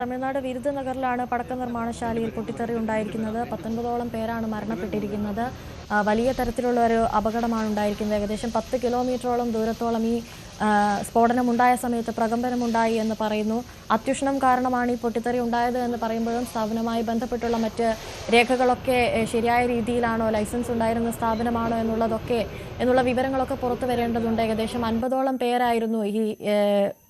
തമിഴ്നാട് വിരുദ്ധനഗറിലാണ് പടക്ക നിർമ്മാണശാലയിൽ പൊട്ടിത്തെറി ഉണ്ടായിരിക്കുന്നത്. 19ഓളം പേരാണ് മരണപ്പെട്ടിരിക്കുന്നത്. വലിയ തരത്തിലുള്ള ഒരു അപകടമാണ് ഉണ്ടായിരിക്കുന്നത്. ഏകദേശം 10 കിലോമീറ്ററോളം ദൂരത്തോളം ഈ സ്ഫോടനമുണ്ടായ സമയത്ത് പ്രകമ്പനമുണ്ടായി എന്ന് പറയുന്നു. അത്യുഷ്ണം കാരണമാണ് ഈ പൊട്ടിത്തെറി ഉണ്ടായത് എന്ന് പറയുമ്പോഴും സ്ഥാപനവുമായി ബന്ധപ്പെട്ടുള്ള മറ്റ് രേഖകളൊക്കെ ശരിയായ രീതിയിലാണോ, ലൈസൻസ് ഉണ്ടായിരുന്ന സ്ഥാപനമാണോ എന്നുള്ള വിവരങ്ങളൊക്കെ പുറത്തു വരേണ്ടതുണ്ട്. ഏകദേശം 50ഓളം പേരായിരുന്നു ഈ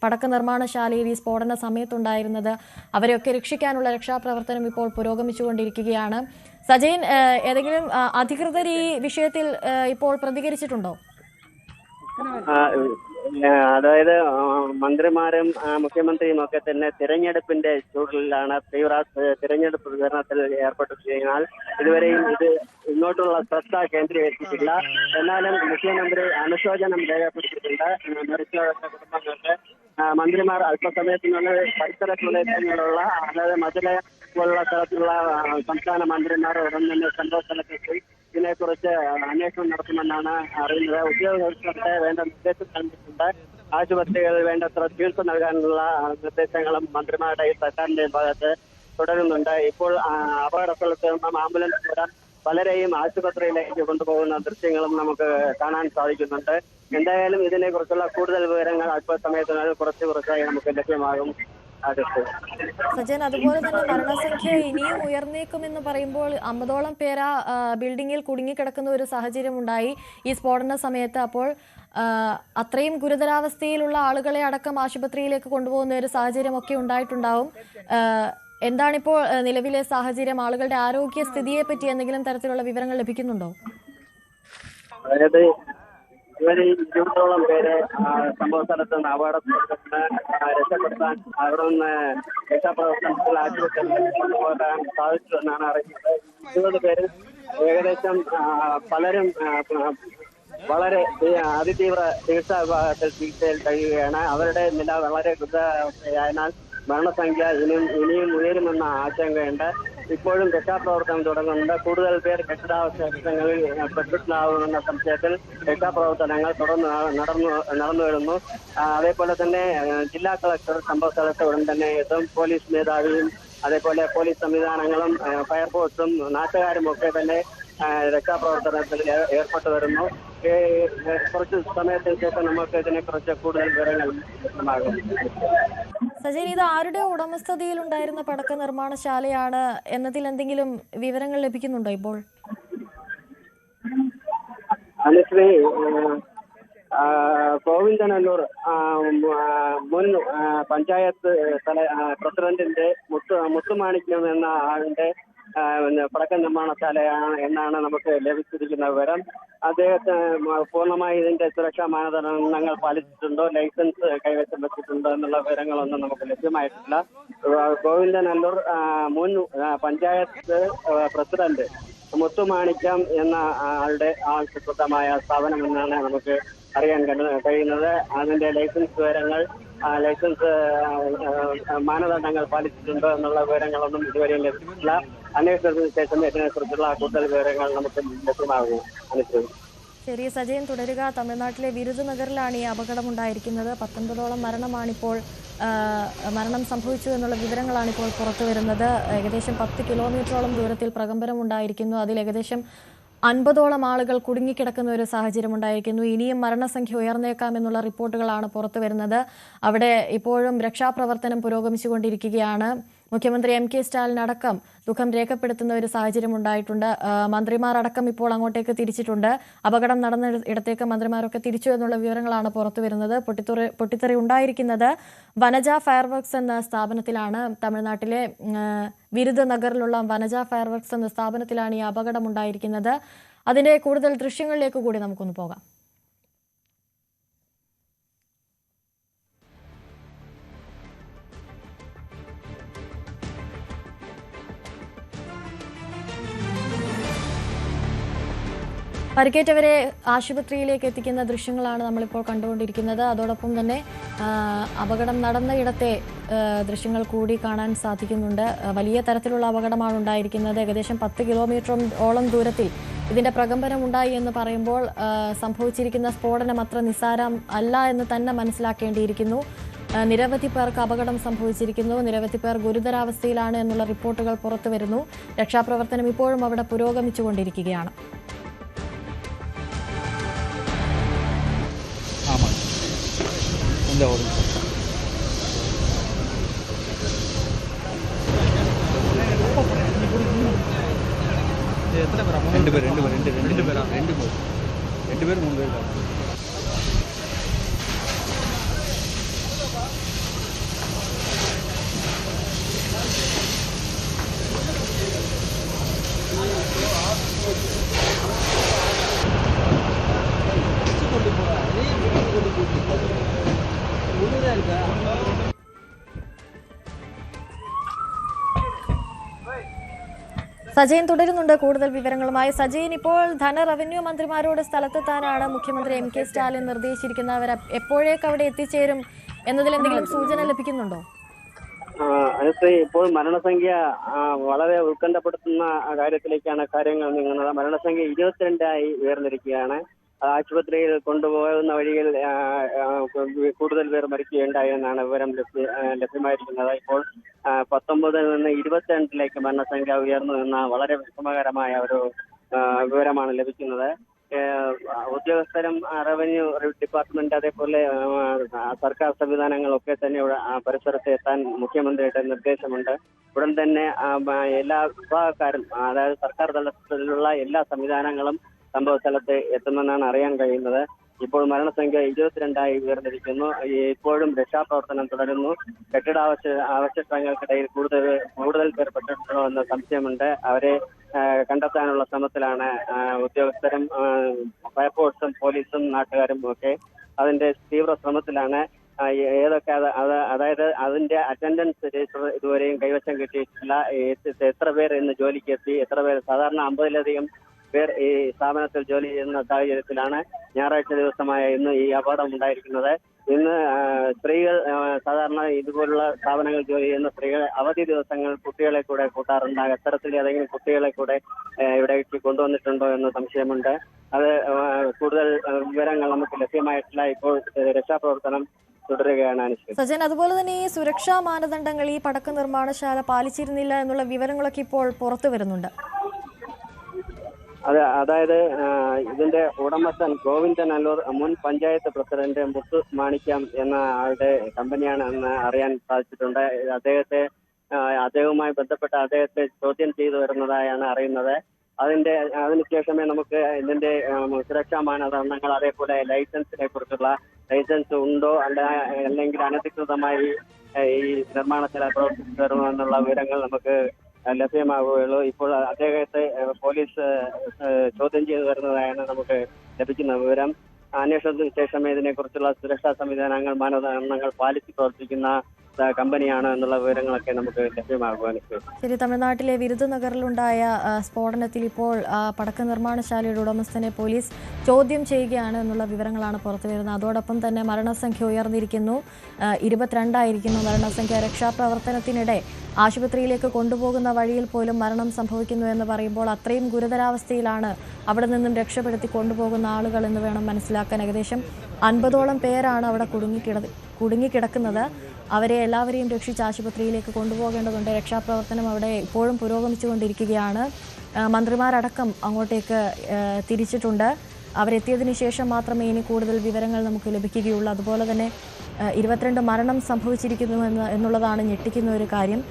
പടക്ക നിർമ്മാണശാലയിൽ ഈ സ്ഫോടന സമയത്തുണ്ടായിരുന്നത്. അവരെയൊക്കെ രക്ഷിക്കാനുള്ള രക്ഷാപ്രവർത്തനം ഇപ്പോൾ പുരോഗമിച്ചുകൊണ്ടിരിക്കുകയാണ്. സജയൻ, ഏതെങ്കിലും അധികൃതർ ഈ വിഷയത്തിൽ ഇപ്പോൾ പ്രതികരിച്ചിട്ടുണ്ടോ? അതായത് മന്ത്രിമാരും മുഖ്യമന്ത്രിയും ഒക്കെ തന്നെ തിരഞ്ഞെടുപ്പിന്റെ ചൂടിലാണ് തീവ്ര തിരഞ്ഞെടുപ്പ് പ്രചരണത്തിൽ ഏർപ്പെട്ടിരിക്കുന്നതിനാൽ ഇതുവരെയും ഇത് ഇങ്ങോട്ടുള്ള ശ്രദ്ധ കേന്ദ്രീകരിച്ചിട്ടില്ല. എന്നാലും മുഖ്യമന്ത്രി അനുശോചനം രേഖപ്പെടുത്തിയിട്ടുണ്ട്. മരിച്ചവരുടെ കുടുംബങ്ങൾക്ക് മന്ത്രിമാർ അല്പസമയത്തിനുള്ളിൽ പരിസര പ്രദേശങ്ങളിലുള്ള, അതായത് മതിലെ പോലുള്ള തരത്തിലുള്ള സംസ്ഥാന മന്ത്രിമാർ ഉടൻ തന്നെ സംഭവ സ്ഥലത്തെത്തി ഇതിനെക്കുറിച്ച് അന്വേഷണം നടത്തുമെന്നാണ് അറിയുന്നത്. ഉദ്യോഗസ്ഥർക്ക് വേണ്ട നിർദ്ദേശം നൽകിയിട്ടുണ്ട്. ആശുപത്രികളിൽ വേണ്ടത്ര ചികിത്സ നൽകാനുള്ള നിർദ്ദേശങ്ങളും മന്ത്രിമാരുടെ സർക്കാരിന്റെ ഭാഗത്ത് തുടരുന്നുണ്ട്. ഇപ്പോൾ അപകട സ്ഥലത്ത് നിന്നും ആംബുലൻസ് വരാൻ പലരെയും ആശുപത്രിയിലേക്ക് കൊണ്ടുപോകുന്ന ദൃശ്യങ്ങളും നമുക്ക് കാണാൻ സാധിക്കുന്നുണ്ട്. എന്തായാലും ഇതിനെക്കുറിച്ചുള്ള കൂടുതൽ വിവരങ്ങൾ അല്പസമയത്തിനകം കുറച്ചായി നമുക്ക് ലഭ്യമാകും. സജൻ, അതുപോലെ തന്നെ മരണസംഖ്യ ഇനിയും ഉയർന്നേക്കുമെന്ന് പറയുമ്പോൾ 50ഓളം പേര് ബിൽഡിങ്ങിൽ കുടുങ്ങിക്കിടക്കുന്ന ഒരു സാഹചര്യം ഉണ്ടായി ഈ സ്ഫോടന സമയത്ത്. അപ്പോൾ അത്രയും ഗുരുതരാവസ്ഥയിലുള്ള ആളുകളെ അടക്കം ആശുപത്രിയിലേക്ക് കൊണ്ടുപോകുന്ന ഒരു സാഹചര്യമൊക്കെ ഉണ്ടായിട്ടുണ്ടാവും. എന്താണിപ്പോൾ നിലവിലെ സാഹചര്യം? ആളുകളുടെ ആരോഗ്യസ്ഥിതിയെ പറ്റി എന്തെങ്കിലും തരത്തിലുള്ള വിവരങ്ങൾ ലഭിക്കുന്നുണ്ടോ? അതായത് ഇവര് 20ഓളം പേര് സംഭവ സ്ഥലത്ത് നിന്ന് അപകടത്തിൽ രക്ഷപ്പെടുത്താൻ അവിടെ നിന്ന് രക്ഷാപ്രവർത്തനത്തിൽ ആശുപത്രിയിൽ കൊണ്ടുപോകാൻ സാധിച്ചു എന്നാണ് അറിയുന്നത്. 20 പേര് ഏകദേശം പലരും വളരെ അതിതീവ്ര ചികിത്സാ വിഭാഗത്തിൽ ചികിത്സയിൽ കഴിയുകയാണ്. അവരുടെ നില വളരെ ഗുരുതരായതിനാൽ മരണസംഖ്യ ഇനിയും ഉയരുമെന്ന ആശങ്കയുണ്ട്. ഇപ്പോഴും രക്ഷാപ്രവർത്തനം തുടങ്ങുന്നുണ്ട്. കൂടുതൽ പേർ കെട്ടിടാവശിഷ്ടങ്ങളിൽ പെട്ടിട്ടുണ്ടാവുമെന്ന സംശയത്തിൽ രക്ഷാപ്രവർത്തനങ്ങൾ തുടർന്ന് നടന്നു വരുന്നു. അതേപോലെ തന്നെ ജില്ലാ കളക്ടർ സംഭവ സ്ഥലത്ത് ഉടൻ തന്നെ എത്തും. പോലീസ് മേധാവിയും അതേപോലെ പോലീസ് സംവിധാനങ്ങളും ഫയർഫോഴ്സും നാട്ടുകാരും ഒക്കെ തന്നെ രക്ഷാപ്രവർത്തനത്തിൽ ഏർപ്പെട്ടു വരുന്നു. കുറച്ച് സമയത്തിന് ശേഷം നമുക്ക് ഇതിനെക്കുറിച്ച് കൂടുതൽ വിവരങ്ങൾ ലഭ്യമാകും. സജീൻ, ഇത് ആരുടെ ഉടമസ്ഥതയിൽ ഉണ്ടായിരുന്ന പടക്ക നിർമ്മാണശാലയാണ് എന്നതിൽ എന്തെങ്കിലും വിവരങ്ങൾ ലഭിക്കുന്നുണ്ടോ ഇപ്പോൾ? അനുശ്രീ, ഗോവിന്ദനല്ലൂർ മുൻ പഞ്ചായത്ത് പ്രസിഡന്റിന്റെ മുത്തുമാണിക്യം എന്ന ആളിന്റെ പടക്ക നിർമ്മാണശാലയാണ് എന്നാണ് നമുക്ക് ലഭിച്ചിരിക്കുന്ന വിവരം. അദ്ദേഹത്തെ പൂർണ്ണമായി ഇതിന്റെ സുരക്ഷാ മാനദണ്ഡങ്ങൾ പാലിച്ചിട്ടുണ്ടോ, ലൈസൻസ് കൈവശം വെച്ചിട്ടുണ്ടോ എന്നുള്ള വിവരങ്ങളൊന്നും നമുക്ക് ലഭ്യമായിട്ടില്ല. ഗോവിന്ദനല്ലൂർ മുൻ പഞ്ചായത്ത് പ്രസിഡന്റ് മുത്തുമാണിക്യം എന്ന ആളുടെ ആവശ്യപ്രദമായ സ്ഥാപനം എന്നാണ് നമുക്ക് അറിയാൻ കഴിയുന്നത്. അതിന്റെ ലൈസൻസ് വിവരങ്ങൾ, ലൈസൻസ് മാനദണ്ഡങ്ങൾ പാലിച്ചിട്ടുണ്ടോ എന്നുള്ള വിവരങ്ങളൊന്നും ഇതുവരെയും ലഭിച്ചിട്ടില്ല. അന്വേഷണത്തിന് ശേഷം ഇതിനെക്കുറിച്ചുള്ള കൂടുതൽ വിവരങ്ങൾ നമുക്ക് ലഭ്യമാകും. ശരി സജയൻ, തുടരുക. തമിഴ്നാട്ടിലെ വിരുദ്ധനഗറിലാണ് ഈ അപകടമുണ്ടായിരിക്കുന്നത്. 19ഓളം മരണം സംഭവിച്ചു എന്നുള്ള വിവരങ്ങളാണ് ഇപ്പോൾ പുറത്തു വരുന്നത്. ഏകദേശം 10 കിലോമീറ്ററോളം ദൂരത്തിൽ പ്രകമ്പനം ഉണ്ടായിരിക്കുന്നു. അതിൽ ഏകദേശം 50ഓളം ആളുകൾ കുടുങ്ങിക്കിടക്കുന്ന ഒരു സാഹചര്യം ഉണ്ടായിരിക്കുന്നു. ഇനിയും മരണസംഖ്യ ഉയർന്നേക്കാമെന്നുള്ള റിപ്പോർട്ടുകളാണ് പുറത്തു വരുന്നത്. അവിടെ ഇപ്പോഴും രക്ഷാപ്രവർത്തനം പുരോഗമിച്ചുകൊണ്ടിരിക്കുകയാണ്. മുഖ്യമന്ത്രി MK സ്റ്റാലിൻ അടക്കം ദുഃഖം രേഖപ്പെടുത്തുന്ന ഒരു സാഹചര്യം ഉണ്ടായിട്ടുണ്ട്. മന്ത്രിമാർ അടക്കം ഇപ്പോൾ അങ്ങോട്ടേക്ക് തിരിച്ചിട്ടുണ്ട്. അപകടം നടന്ന ഇടത്തേക്ക് മന്ത്രിമാരൊക്കെ തിരിച്ചു എന്നുള്ള വിവരങ്ങളാണ് പുറത്തു വരുന്നത്. പൊട്ടിത്തെറി ഉണ്ടായിരിക്കുന്നത് വനജ ഫയർവർക്സ് എന്ന സ്ഥാപനത്തിലാണ്. തമിഴ്നാട്ടിലെ വിരുദ്ധനഗറിലുള്ള വനജ ഫയർവർക്സ് എന്ന സ്ഥാപനത്തിലാണ് ഈ അപകടം ഉണ്ടായിരിക്കുന്നത്. അതിന്റെ കൂടുതൽ ദൃശ്യങ്ങളിലേക്ക് കൂടി നമുക്കൊന്ന് പോകാം. പരിക്കേറ്റവരെ ആശുപത്രിയിലേക്ക് എത്തിക്കുന്ന ദൃശ്യങ്ങളാണ് നമ്മളിപ്പോൾ കണ്ടുകൊണ്ടിരിക്കുന്നത്. അതോടൊപ്പം തന്നെ അപകടം നടന്ന ഇടത്തെ ദൃശ്യങ്ങൾ കൂടി കാണാൻ സാധിക്കുന്നുണ്ട്. വലിയ തരത്തിലുള്ള അപകടമാണ് ഉണ്ടായിരിക്കുന്നത്. ഏകദേശം 10 കിലോമീറ്ററോളം ദൂരത്തിൽ ഇതിന്റെ പ്രകമ്പനം ഉണ്ടായി എന്ന് പറയുമ്പോൾ സംഭവിച്ചിരിക്കുന്ന സ്ഫോടനം അത്ര നിസ്സാരം അല്ല എന്ന് തന്നെ മനസ്സിലാക്കേണ്ടിയിരിക്കുന്നു. നിരവധി പേർക്ക് അപകടം സംഭവിച്ചിരിക്കുന്നു. നിരവധി പേർ ഗുരുതരാവസ്ഥയിലാണ് എന്നുള്ള റിപ്പോർട്ടുകൾ പുറത്തുവരുന്നു. രക്ഷാപ്രവർത്തനം ഇപ്പോഴും അവിടെ പുരോഗമിച്ചുകൊണ്ടിരിക്കുകയാണ്. ரெண்டு பேர் மூணு பேர் സജയൻ തുടരുന്നുണ്ട് കൂടുതൽ വിവരങ്ങളുമായി. സജയൻ, ഇപ്പോൾ റവന്യൂ മന്ത്രിമാരോട് സ്ഥലത്തെത്താനാണ് മുഖ്യമന്ത്രി എം കെ സ്റ്റാലിൻ നിർദ്ദേശിച്ചിരിക്കുന്നവർ. എപ്പോഴേക്ക് അവിടെ എത്തിച്ചേരും എന്നതിൽ എന്തെങ്കിലും സൂചന ലഭിക്കുന്നുണ്ടോ? അനുശ്രീ, ഇപ്പോൾ മരണസംഖ്യ വളരെ ഉത്കണ്ഠപ്പെടുത്തുന്ന കാര്യത്തിലേക്കാണ് കാര്യങ്ങൾ നീങ്ങുന്നത്. മരണസംഖ്യ 22 ഉയർന്നിരിക്കുകയാണ്. ആശുപത്രിയിൽ കൊണ്ടുപോകുന്ന വഴിയിൽ കൂടുതൽ പേർ മരിക്കുകയുണ്ടായി എന്നാണ് വിവരം ലഭ്യമായിരിക്കുന്നത്. ഇപ്പോൾ 19 നിന്ന് 22 മരണസംഖ്യ ഉയർന്നു എന്ന വളരെ വിഷമകരമായ ഒരു വിവരമാണ് ലഭിക്കുന്നത്. ഉദ്യോഗസ്ഥരും റവന്യൂ ഡിപ്പാർട്ട്മെന്റ് അതേപോലെ സർക്കാർ സംവിധാനങ്ങളൊക്കെ തന്നെ പരിസരത്ത് എത്താൻ മുഖ്യമന്ത്രിയുടെ നിർദ്ദേശമുണ്ട്. ഉടൻ തന്നെ എല്ലാ വിഭാഗക്കാരും, അതായത് സർക്കാർ തലത്തിലുള്ള എല്ലാ സംവിധാനങ്ങളും സംഭവ സ്ഥലത്ത് എത്തുമെന്നാണ് അറിയാൻ കഴിയുന്നത്. ഇപ്പോൾ മരണസംഖ്യ 22 ഉയർന്നിരിക്കുന്നു. ഇപ്പോഴും രക്ഷാപ്രവർത്തനം തുടരുന്നു. അവശിഷ്ടങ്ങൾക്കിടയിൽ കൂടുതൽ പേർ പെട്ടിട്ടുണ്ടോ എന്ന സംശയമുണ്ട്. അവരെ കണ്ടെത്താനുള്ള ശ്രമത്തിലാണ് ഉദ്യോഗസ്ഥരും ഫയർഫോഴ്സും പോലീസും നാട്ടുകാരും ഒക്കെ. അതിന്റെ തീവ്ര ശ്രമത്തിലാണ്. ഏതൊക്കെ അതായത് അതിന്റെ അറ്റൻഡൻസ് രജിസ്റ്റർ ഇതുവരെയും കൈവശം കിട്ടിയിട്ടില്ല. എത്ര പേർ ഇന്ന് ജോലിക്ക് എത്തി, എത്ര പേർ, സാധാരണ 50-ലധികം പേർ ഈ സ്ഥാപനത്തിൽ ജോലി ചെയ്യുന്ന സാഹചര്യത്തിലാണ് ഞായറാഴ്ച ദിവസമായ ഇന്ന് ഈ അപകടം ഉണ്ടായിരിക്കുന്നത്. ഇന്ന് സ്ത്രീകൾ, സാധാരണ ഇതുപോലുള്ള സ്ഥാപനങ്ങൾ ജോലി ചെയ്യുന്ന സ്ത്രീകൾ അവധി ദിവസങ്ങൾ കുട്ടികളെ കൂടെ കൂട്ടാറുണ്ട്. അത്തരത്തിൽ ഏതെങ്കിലും കുട്ടികളെ കൂടെ ഇവിടേക്ക് കൊണ്ടുവന്നിട്ടുണ്ടോ എന്ന് സംശയമുണ്ട്. അത് കൂടുതൽ വിവരങ്ങൾ നമുക്ക് ലഭ്യമായിട്ടില്ല. ഇപ്പോൾ രക്ഷാപ്രവർത്തനം തുടരുകയാണ് അനുശ്രീ. സജൻ, അതുപോലെ തന്നെ ഈ സുരക്ഷാ മാനദണ്ഡങ്ങൾ ഈ പടക്ക നിർമ്മാണശാല പാലിച്ചിരുന്നില്ല എന്നുള്ള വിവരങ്ങളൊക്കെ ഇപ്പോൾ പുറത്തു വരുന്നുണ്ട്. അതായത് ഇതിന്റെ ഉടമസ്ഥൻ ഗോവിന്ദൻ അല്ലൂർ മുൻ പഞ്ചായത്ത് പ്രസിഡന്റ് മുത്തു മാണിക്യം എന്ന ആളുടെ കമ്പനിയാണ് എന്ന് അറിയാൻ സാധിച്ചിട്ടുണ്ട്. അദ്ദേഹവുമായി ബന്ധപ്പെട്ട അദ്ദേഹത്തെ ചോദ്യം ചെയ്തു വരുന്നതായാണ് അറിയുന്നത്. അതിനുശേഷമേ നമുക്ക് ഇതിന്റെ സുരക്ഷാ മാനദണ്ഡങ്ങൾ, അതേപോലെ ലൈസൻസിനെ കുറിച്ചുള്ള ലൈസൻസ് ഉണ്ടോ അല്ലെങ്കിൽ അനധികൃതമായി ഈ നിർമ്മാണശാല പ്രവർത്തിച്ചു വരുമോ എന്നുള്ള വിവരങ്ങൾ നമുക്ക് ലഭ്യമാവുകയുള്ളൂ. ഇപ്പോൾ അദ്ദേഹത്തെ പോലീസ് ചോദ്യം ചെയ്തു വരുന്നതായാണ് നമുക്ക് ലഭിക്കുന്ന വിവരം. അന്വേഷണത്തിന് ശേഷമേ ഇതിനെക്കുറിച്ചുള്ള സുരക്ഷാ സംവിധാനങ്ങൾ, മാനദണ്ഡങ്ങൾ പാലിച്ച് പ്രവർത്തിക്കുന്ന കമ്പനിയാണ് എന്നുള്ള വിവരങ്ങളൊക്കെ നമുക്ക് ലഭ്യമാകുവാനും. ശരി, തമിഴ്നാട്ടിലെ വിരുദുനഗറിലുണ്ടായ സ്ഫോടനത്തിൽ ഇപ്പോൾ പടക്ക നിർമ്മാണശാലയുടെ ഉടമസ്ഥനെ പോലീസ് ചോദ്യം ചെയ്യുകയാണ് എന്നുള്ള വിവരങ്ങളാണ് പുറത്തുവരുന്നത്. അതോടൊപ്പം തന്നെ മരണസംഖ്യ ഉയർന്നിരിക്കുന്നു. 22 മരണസംഖ്യ. രക്ഷാപ്രവർത്തനത്തിനിടെ ആശുപത്രിയിലേക്ക് കൊണ്ടുപോകുന്ന വഴിയിൽ പോലും മരണം സംഭവിക്കുന്നു എന്ന് പറയുമ്പോൾ അത്രയും ഗുരുതരാവസ്ഥയിലാണ് അവിടെ നിന്നും രക്ഷപ്പെടുത്തി കൊണ്ടുപോകുന്ന ആളുകൾ എന്ന് വേണം മനസ്സിലാക്കാൻ. ഏകദേശം 50ഓളം പേരാണ് അവിടെ കുടുങ്ങിക്കിടക്കുന്നത്. അവരെ എല്ലാവരെയും രക്ഷിച്ച് ആശുപത്രിയിലേക്ക് കൊണ്ടുപോകേണ്ടതുണ്ട്. രക്ഷാപ്രവർത്തനം അവിടെ ഇപ്പോഴും പുരോഗമിച്ചുകൊണ്ടിരിക്കുകയാണ്. മന്ത്രിമാരടക്കം അങ്ങോട്ടേക്ക് തിരിച്ചിട്ടുണ്ട്. അവരെത്തിയതിനു ശേഷം മാത്രമേ ഇനി കൂടുതൽ വിവരങ്ങൾ നമുക്ക് ലഭിക്കുകയുള്ളൂ. അതുപോലെ തന്നെ 22 മരണം സംഭവിച്ചിരിക്കുന്നു എന്നുള്ളതാണ് ഞെട്ടിക്കുന്ന ഒരു കാര്യം.